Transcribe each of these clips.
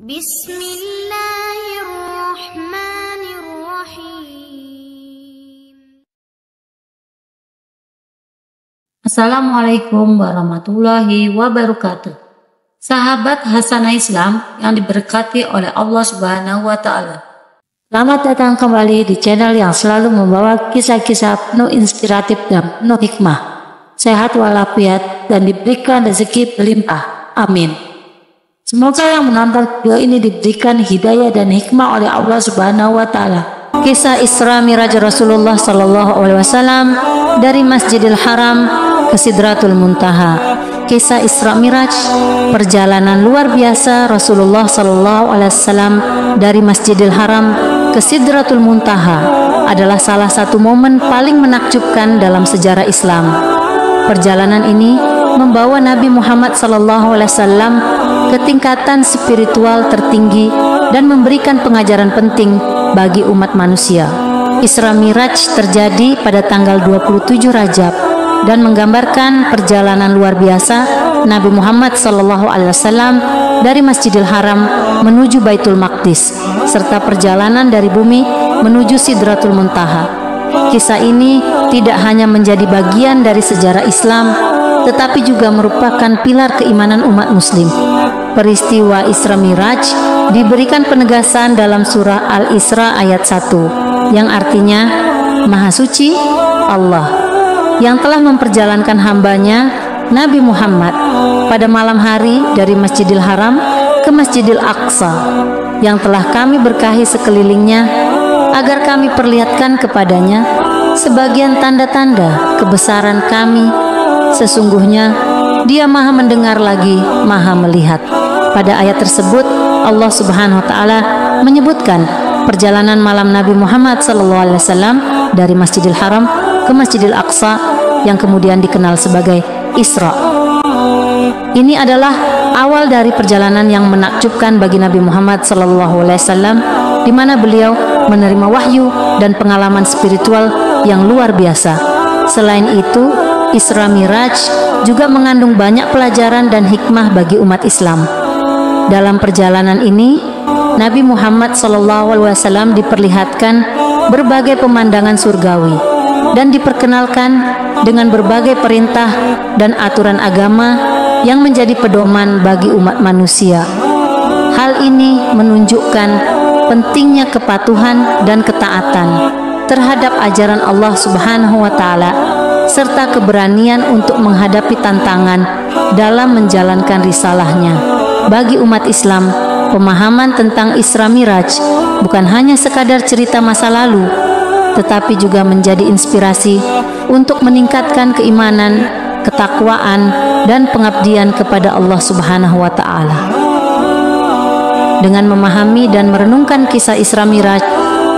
Bismillahirrahmanirrahim. Assalamualaikum warahmatullahi wabarakatuh. Sahabat Hasanah Islam yang diberkati oleh Allah Subhanahu wa Ta'ala. Selamat datang kembali di channel yang selalu membawa kisah-kisah penuh inspiratif dan penuh hikmah. Sehat walafiat dan diberikan rezeki berlimpah. Amin. Semoga yang menonton video ini diberikan hidayah dan hikmah oleh Allah Subhanahu wa Ta'ala. Kisah Isra Miraj Rasulullah Sallallahu Alaihi Wasallam dari Masjidil Haram ke Sidratul Muntaha. Kisah Isra Miraj, perjalanan luar biasa Rasulullah Sallallahu Alaihi Wasallam dari Masjidil Haram ke Sidratul Muntaha adalah salah satu momen paling menakjubkan dalam sejarah Islam. Perjalanan ini membawa Nabi Muhammad Sallallahu Alaihi Wasallam ke tingkatan spiritual tertinggi dan memberikan pengajaran penting bagi umat manusia. Isra Miraj terjadi pada tanggal 27 Rajab dan menggambarkan perjalanan luar biasa Nabi Muhammad Sallallahu Alaihi Wasallam dari Masjidil Haram menuju Baitul Maqdis serta perjalanan dari bumi menuju Sidratul Muntaha. Kisah ini tidak hanya menjadi bagian dari sejarah Islam, tetapi juga merupakan pilar keimanan umat muslim. Peristiwa Isra Miraj diberikan penegasan dalam surah Al-Isra ayat 1 yang artinya Maha Suci Allah yang telah memperjalankan hambanya Nabi Muhammad pada malam hari dari Masjidil Haram ke Masjidil Aqsa yang telah kami berkahi sekelilingnya agar kami perlihatkan kepadanya sebagian tanda-tanda kebesaran kami. Sesungguhnya Dia Maha mendengar lagi Maha melihat. Pada ayat tersebut Allah Subhanahu wa Ta'ala menyebutkan perjalanan malam Nabi Muhammad SAW dari Masjidil Haram ke Masjidil Aqsa yang kemudian dikenal sebagai Isra. Ini adalah awal dari perjalanan yang menakjubkan bagi Nabi Muhammad SAW, di mana beliau menerima wahyu dan pengalaman spiritual yang luar biasa. Selain itu, Isra Miraj juga mengandung banyak pelajaran dan hikmah bagi umat Islam. Dalam perjalanan ini, Nabi Muhammad SAW diperlihatkan berbagai pemandangan surgawi dan diperkenalkan dengan berbagai perintah dan aturan agama yang menjadi pedoman bagi umat manusia. Hal ini menunjukkan pentingnya kepatuhan dan ketaatan terhadap ajaran Allah Subhanahu wa Ta'ala serta keberanian untuk menghadapi tantangan dalam menjalankan risalahnya. Bagi umat Islam, pemahaman tentang Isra Miraj bukan hanya sekadar cerita masa lalu, tetapi juga menjadi inspirasi untuk meningkatkan keimanan, ketakwaan, dan pengabdian kepada Allah Subhanahu wa Ta'ala. Dengan memahami dan merenungkan kisah Isra Miraj,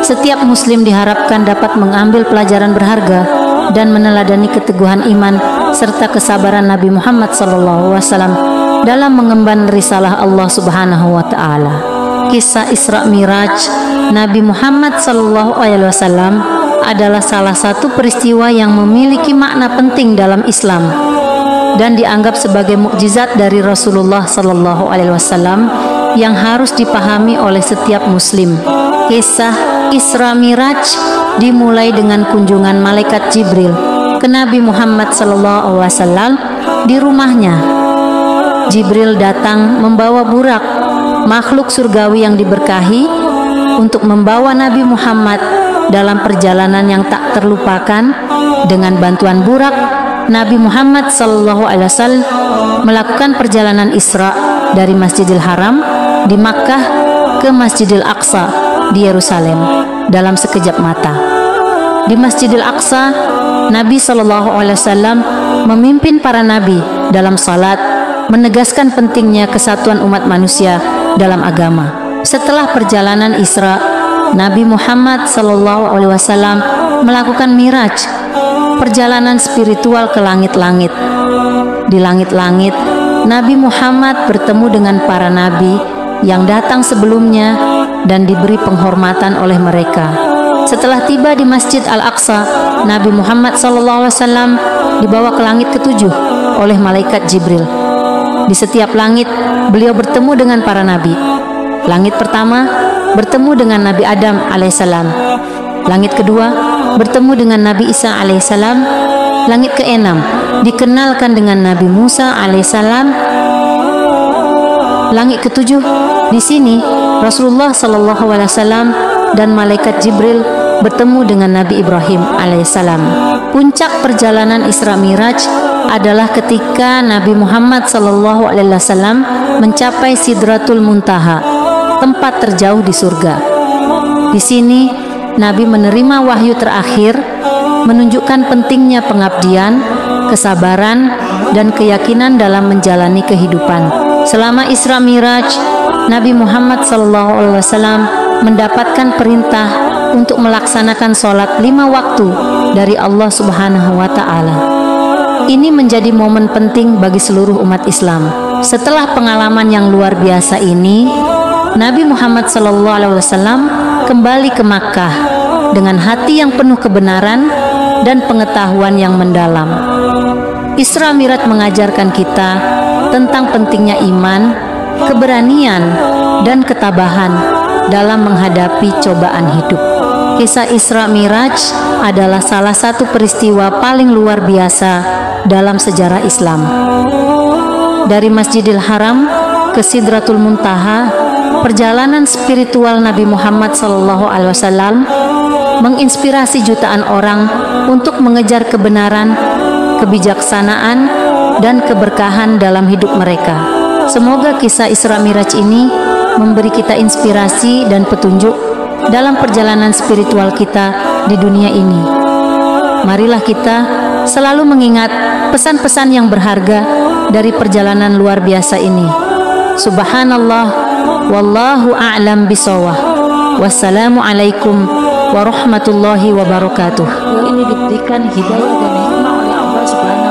setiap muslim diharapkan dapat mengambil pelajaran berharga dan meneladani keteguhan iman serta kesabaran Nabi Muhammad SAW dalam mengemban risalah Allah Subhanahu wa Ta'ala. Kisah Isra Miraj Nabi Muhammad SAW adalah salah satu peristiwa yang memiliki makna penting dalam Islam dan dianggap sebagai mukjizat dari Rasulullah SAW yang harus dipahami oleh setiap muslim. Kisah Isra Miraj dimulai dengan kunjungan malaikat Jibril ke Nabi Muhammad SAW di rumahnya. Jibril datang membawa burak, makhluk surgawi yang diberkahi, untuk membawa Nabi Muhammad dalam perjalanan yang tak terlupakan. Dengan bantuan burak, Nabi Muhammad SAW melakukan perjalanan Isra dari Masjidil Haram di Makkah ke Masjidil Aqsa di Yerusalem dalam sekejap mata. Di Masjidil Aqsa, Nabi SAW memimpin para nabi dalam salat, menegaskan pentingnya kesatuan umat manusia dalam agama. Setelah perjalanan Isra, Nabi Muhammad SAW melakukan Miraj, perjalanan spiritual ke langit-langit. Di langit-langit, Nabi Muhammad bertemu dengan para nabi yang datang sebelumnya dan diberi penghormatan oleh mereka. Setelah tiba di Masjid Al-Aqsa, Nabi Muhammad SAW dibawa ke langit ketujuh oleh malaikat Jibril. Di setiap langit, beliau bertemu dengan para nabi. Langit pertama bertemu dengan Nabi Adam alaihissalam. Langit kedua bertemu dengan Nabi Isa alaihissalam. Langit keenam dikenalkan dengan Nabi Musa alaihissalam. Langit ketujuh, di sini Rasulullah Shallallahu Alaihi Wasallam dan malaikat Jibril bertemu dengan Nabi Ibrahim alaihissalam. Puncak perjalanan Isra Miraj adalah ketika Nabi Muhammad Shallallahu Alaihi Wasallam mencapai Sidratul Muntaha, tempat terjauh di surga. Di sini Nabi menerima wahyu terakhir, menunjukkan pentingnya pengabdian, kesabaran, dan keyakinan dalam menjalani kehidupan. Selama Isra Miraj, Nabi Muhammad SAW mendapatkan perintah untuk melaksanakan sholat 5 waktu dari Allah Subhanahu wa Ta'ala. Ini menjadi momen penting bagi seluruh umat Islam. Setelah pengalaman yang luar biasa ini, Nabi Muhammad SAW kembali ke Makkah dengan hati yang penuh kebenaran dan pengetahuan yang mendalam. Isra Miraj mengajarkan kita tentang pentingnya iman, keberanian, dan ketabahan dalam menghadapi cobaan hidup. Kisah Isra Miraj adalah salah satu peristiwa paling luar biasa dalam sejarah Islam. Dari Masjidil Haram ke Sidratul Muntaha, perjalanan spiritual Nabi Muhammad SAW menginspirasi jutaan orang untuk mengejar kebenaran, kebijaksanaan, dan keberkahan dalam hidup mereka. Semoga kisah Isra Miraj ini memberi kita inspirasi dan petunjuk dalam perjalanan spiritual kita di dunia ini. Marilah kita selalu mengingat pesan-pesan yang berharga dari perjalanan luar biasa ini. Subhanallah, wallahu a'lam bishawab. Wassalamualaikum warahmatullahi wabarakatuh. Ini diberikan hidayah dan hikmah oleh Allah Subhanahu